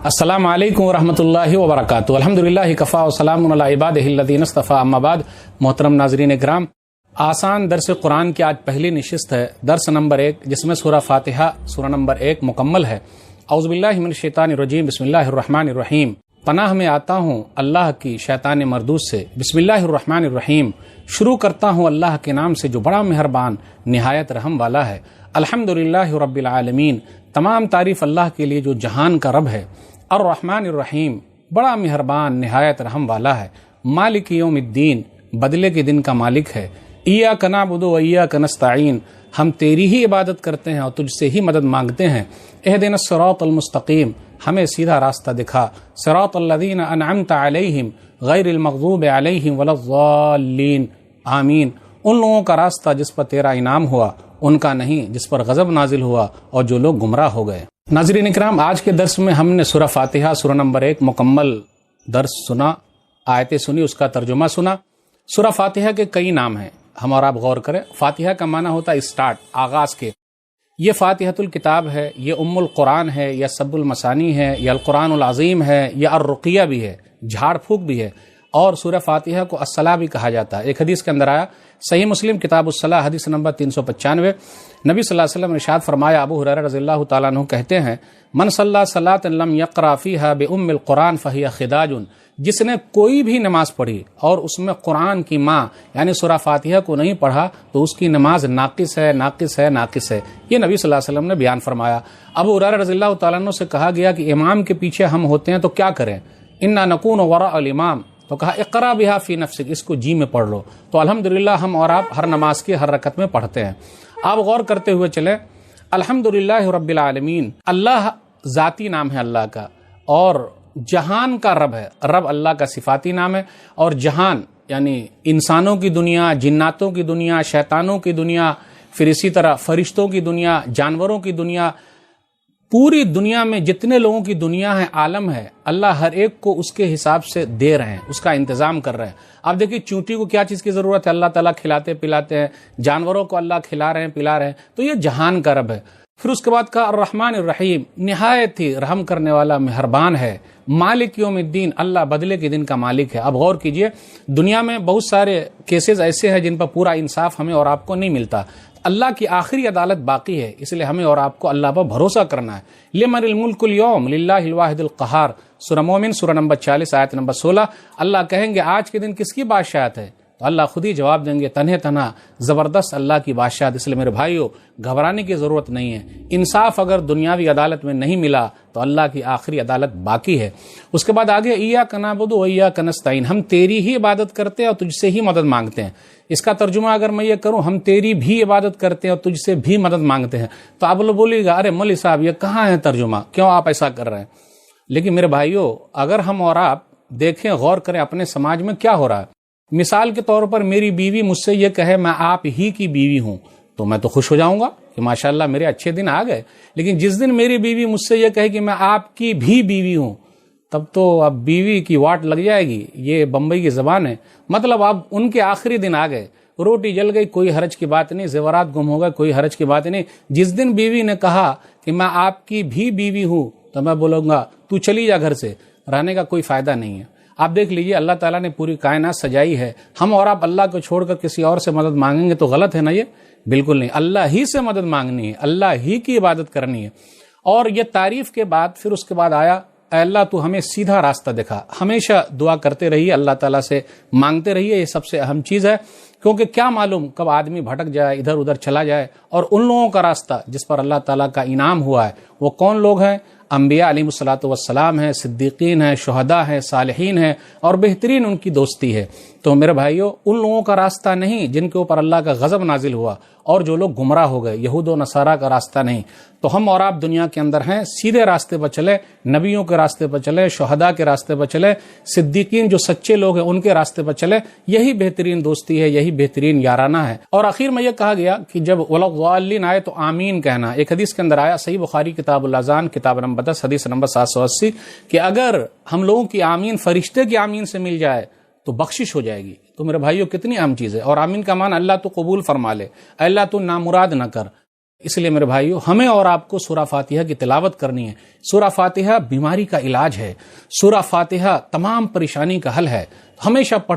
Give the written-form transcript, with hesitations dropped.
السلام علیکم ورحمۃ اللہ وبرکاتہ۔ الحمدللہ کفا وسلام علی عبادہ الذین اصطفیٰ، اما بعد۔ محترم ناظرین اکرام، آسان درس قرآن کی آج پہلی نشست ہے، درس نمبر 1، جس میں سورہ فاتحہ سورہ نمبر 1 مکمل ہے۔ اعوذ باللہ من الشیطان الرجیم، بسم اللہ الرحمن الرحیم۔ پناہ میں آتا ہوں اللہ کی شیطان مردود سے۔ بسم اللہ الرحمن الرحیم، شروع کرتا ہوں اللہ کے نام سے جو بڑا مہربان نہایت رحم والا ہے۔ الحمدللہ رب العالمین، تمام تعریف اللہ کے لیے جو جہان کا رب ہے۔ الرحمن الرحیم، بڑا مہربان نہایت رحم والا ہے۔ مالک یوم الدین، بدلے کے دن کا مالک ہے۔ ایاک نعبد و ایاک نستعین، ہم تیری ہی عبادت کرتے ہیں اور تجھ سے ہی مدد مانگتے ہیں۔ اہدنا الصراط المستقیم، ہمیں سیدھا راستہ دکھا۔ صراط الذین انعمت علیہم غیر المغضوب علیہم ولا الضالین، آمین۔ ان لوگوں کا راستہ جس پر تیرا انعام ہوا، ان کا نہیں جس پر غضب نازل ہوا اور جو لوگ گمراہ ہو گئے۔ ناظرین اکرام، آج کے درس میں ہم نے سورہ فاتحہ سورہ نمبر 1 مکمل درس سنا، آیتیں سنی، اس کا ترجمہ سنا۔ سورہ فاتحہ کے کئی نام ہیں، ہم اور آپ غور کریں۔ فاتحہ کا معنی ہوتا ہے اسٹارٹ، آغاز کے۔ یہ فاتحۃ الکتاب ہے، یہ ام القرآن ہے، یا سب المثانی ہے، یا القرآن العظیم ہے، یا الرقیہ بھی ہے، جھاڑ پھونک بھی ہے، اور سورہ فاتحہ کو الصلاۃ بھی کہا جاتا ہے۔ ایک حدیث کے اندر آیا، صحیح مسلم کتاب الصلاۃ حدیث نمبر 395، نبی صلی اللہ علیہ وسلم نے ارشاد فرمایا، ابو ہریرہ رضی اللہ تعالیٰ عنہ کہتے ہیں، من صلی صلاۃ لم یقرأ فیہا بأم القرآن فہی خداج، جس نے کوئی بھی نماز پڑھی اور اس میں قرآن کی ماں یعنی سورہ فاتحہ کو نہیں پڑھا تو اس کی نماز ناقص ہے، ناقص ہے، ناقص ہے۔ یہ نبی صلی اللہ علیہ وسلم نے بیان فرمایا۔ ابو ہریرہ رضی اللہ تعالیٰ عنہ سے کہا گیا کہ امام کے پیچھے ہم ہوتے ہیں تو کیا کریں؟ انا نکون وراء الامام، تو کہا اقرا بہا فی نفسک، اس کو جی میں پڑھ لو۔ تو الحمدللہ ہم اور آپ ہر نماز کی ہر رکعت میں پڑھتے ہیں۔ آپ غور کرتے ہوئے چلیں، الحمدللہ رب العالمین، اللہ ذاتی نام ہے اللہ کا، اور جہان کا رب ہے۔ رب اللہ کا صفاتی نام ہے، اور جہان یعنی انسانوں کی دنیا، جناتوں کی دنیا، شیطانوں کی دنیا، پھر اسی طرح فرشتوں کی دنیا، جانوروں کی دنیا، پوری دنیا میں جتنے لوگوں کی دنیا ہے، عالم ہے، اللہ ہر ایک کو اس کے حساب سے دے رہے ہیں، اس کا انتظام کر رہے ہیں۔ آپ دیکھیے چونٹی کو کیا چیز کی ضرورت ہے، اللہ تعالیٰ کھلاتے پلاتے ہیں، جانوروں کو اللہ کھلا رہے ہیں پلا رہے ہیں، تو یہ جہان کا رب ہے۔ پھر اس کے بعد کہا الرحمن الرحیم، نہایت ہی رحم کرنے والا مہربان ہے۔ مالک یوم الدین، اللہ بدلے کے دن کا مالک ہے۔ اب غور کیجئے، دنیا میں بہت سارے کیسز ایسے ہیں جن پر پورا انصاف ہمیں اور آپ کو نہیں ملتا۔ اللہ کی آخری عدالت باقی ہے، اس لیے ہمیں اور آپ کو اللہ پر بھروسہ کرنا ہے۔ لمن الملک اليوم للہ الواحد القہار، سورہ مومن سورہ نمبر 40 آیت نمبر 16۔ اللہ کہیں گے آج کے دن کس کی بادشاہت ہے؟ تو اللہ خود ہی جواب دیں گے، تنہے تنہا زبردست اللہ کی بادشاہت۔ اس لیے میرے بھائیو، گھبرانے کی ضرورت نہیں ہے۔ انصاف اگر دنیاوی عدالت میں نہیں ملا تو اللہ کی آخری عدالت باقی ہے۔ اس کے بعد آگے ایاک نعبد و ایاک نستعین، ہم تیری ہی عبادت کرتے ہیں اور تجھ سے ہی مدد مانگتے ہیں۔ اس کا ترجمہ اگر میں یہ کروں، ہم تیری بھی عبادت کرتے ہیں اور تجھ سے بھی مدد مانگتے ہیں، تو آپ لوگ بولیے گا، ارے مولوی صاحب یہ کہاں ہے ترجمہ، کیوں آپ ایسا کر رہے ہیں؟ لیکن میرے بھائیو، اگر ہم اور آپ دیکھیں، غور کریں اپنے سماج میں کیا ہو رہا ہے۔ مثال کے طور پر میری بیوی مجھ سے یہ کہے میں آپ ہی کی بیوی ہوں، تو میں تو خوش ہو جاؤں گا کہ ماشاءاللہ میرے اچھے دن آ گئے۔ لیکن جس دن میری بیوی مجھ سے یہ کہے کہ میں آپ کی بھی بیوی ہوں، تب تو اب بیوی کی واٹ لگ جائے گی۔ یہ بمبئی کی زبان ہے، مطلب اب ان کے آخری دن آ گئے، روٹی جل گئی کوئی حرج کی بات نہیں، زیورات گم ہو گئے کوئی حرج کی بات نہیں۔ جس دن بیوی نے کہا کہ میں آپ کی بھی بیوی ہوں، تو میں بولوں گا تو چلی جا گھر سے، رہنے کا کوئی فائدہ نہیں ہے۔ آپ دیکھ لیجئے، اللہ تعالیٰ نے پوری کائنات سجائی ہے، ہم اور آپ اللہ کو چھوڑ کر کسی اور سے مدد مانگیں گے تو غلط ہے نا؟ یہ بالکل نہیں، اللہ ہی سے مدد مانگنی ہے، اللہ ہی کی عبادت کرنی ہے۔ اور یہ تعریف کے بعد پھر اس کے بعد آیا، اے اللہ تو ہمیں سیدھا راستہ دکھا۔ ہمیشہ دعا کرتے رہیے، اللہ تعالیٰ سے مانگتے رہیے، یہ سب سے اہم چیز ہے، کیونکہ کیا معلوم کب آدمی بھٹک جائے، ادھر ادھر چلا جائے۔ اور ان لوگوں کا راستہ جس پر اللہ تعالیٰ کا انعام ہوا ہے، وہ کون لوگ ہیں؟ انبیاء علیہ الصلوۃ والسلام ہیں، صدیقین ہیں، شہداء ہیں، صالحین ہیں، اور بہترین ان کی دوستی ہے۔ تو میرے بھائیو، ان لوگوں کا راستہ نہیں جن کے اوپر اللہ کا غضب نازل ہوا اور جو لوگ گمراہ ہو گئے، یہود و نصارہ کا راستہ نہیں۔ تو ہم اور آپ دنیا کے اندر ہیں، سیدھے راستے پر چلیں، نبیوں کے راستے پر چلیں، شہداء کے راستے پر چلیں، صدیقین جو سچے لوگ ہیں ان کے راستے پر چلیں، یہی بہترین دوستی ہے، یہی بہترین یارانہ ہے۔ اور آخر میں یہ کہا گیا کہ جب ولا الضالین آئے تو آمین کہنا۔ ایک حدیث کے اندر آیا، صحیح بخاری کتاب الاذان کتاب نمبر 10 حدیث نمبر 780، کہ اگر ہم لوگوں کی آمین فرشتے کی آمین سے مل جائے تو بخشش ہو جائے گی۔ تو میرے بھائیو، کتنی اہم چیز ہے۔ اور آمین کا معنی اللہ تو قبول فرما لے، اللہ تو نامراد نہ کر۔ اس لیے میرے بھائیو ہمیں اور آپ کو سورہ فاتحہ کی تلاوت کرنی ہے. سورہ فاتحہ بیماری کا علاج ہے. سورہ فاتحہ تمام پریشانی کا حل ہے. ہمیشہ